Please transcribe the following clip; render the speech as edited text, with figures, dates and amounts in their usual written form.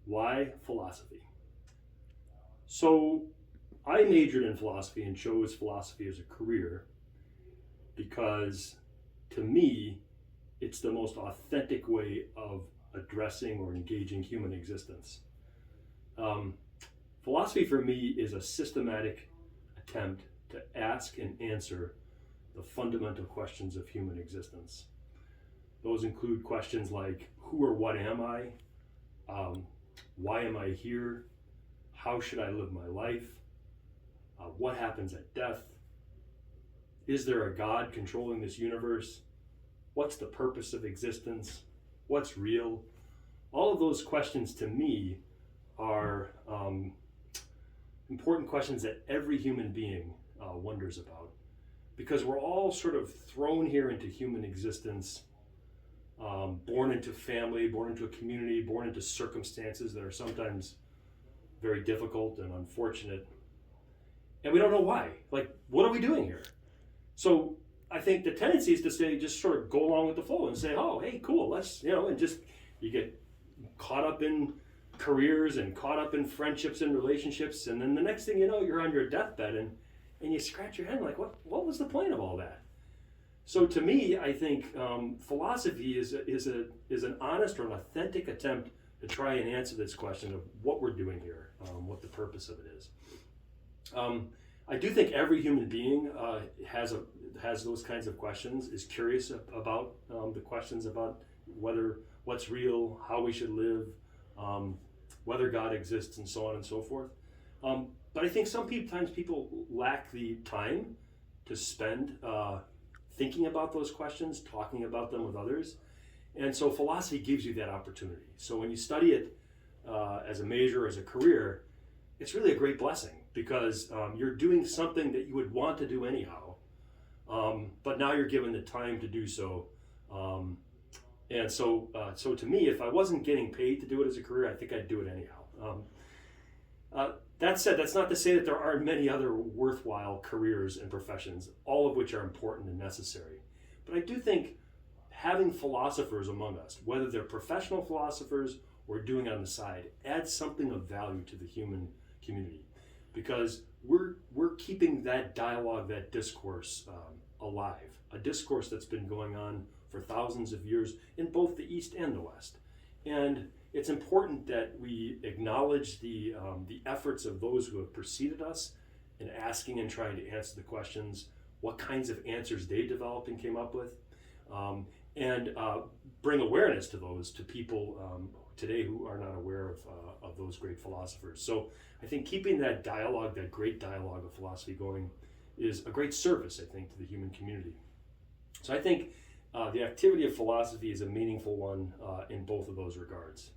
Why philosophy? So I majored in philosophy and chose philosophy as a career because to me, it's the most authentic way of addressing or engaging human existence. Um, Philosophy for me is a systematic attempt to ask and answer the fundamental questions of human existence. Those include questions like who or what am I? Um, why am I here? How should I live my life? What happens at death? Is there a God controlling this universe? What's the purpose of existence? What's real? All of those questions to me are important questions that every human being wonders about because we're all sort of thrown here into human existence, born into family, born into a community, born into circumstances that are sometimes very difficult and unfortunate. And we don't know why. Like, what are we doing here? So I think the tendency is to say, just sort of go along with the flow and say, oh, hey, cool, let's, and just, you get caught up in careers and caught up in friendships and relationships. And then the next thing you know, you're on your deathbed and you scratch your head like, what was the point of all that? So to me, I think philosophy is an honest or an authentic attempt to try and answer this question of what we're doing here, what the purpose of it is. I do think every human being has those kinds of questions, is curious about the questions about what's real, how we should live, whether God exists, and so on and so forth. But I think sometimes people lack the time to spend thinking about those questions, talking about them with others. And so philosophy gives you that opportunity. So when you study it as a major, as a career, it's really a great blessing because you're doing something that you would want to do anyhow, but now you're given the time to do so. And so to me, if I wasn't getting paid to do it as a career, I think I'd do it anyhow. That said, that's not to say that there aren't many other worthwhile careers and professions, all of which are important and necessary. But I do think having philosophers among us, whether they're professional philosophers or doing it on the side, adds something of value to the human community because we're keeping that dialogue, that discourse alive, a discourse that's been going on for thousands of years in both the East and the West. And it's important that we acknowledge the efforts of those who have preceded us in asking and trying to answer the questions, what kinds of answers they developed and came up with, and bring awareness to people today who are not aware of those great philosophers. So I think keeping that dialogue, that great dialogue of philosophy going is a great service, I think, to the human community. So I think the activity of philosophy is a meaningful one in both of those regards.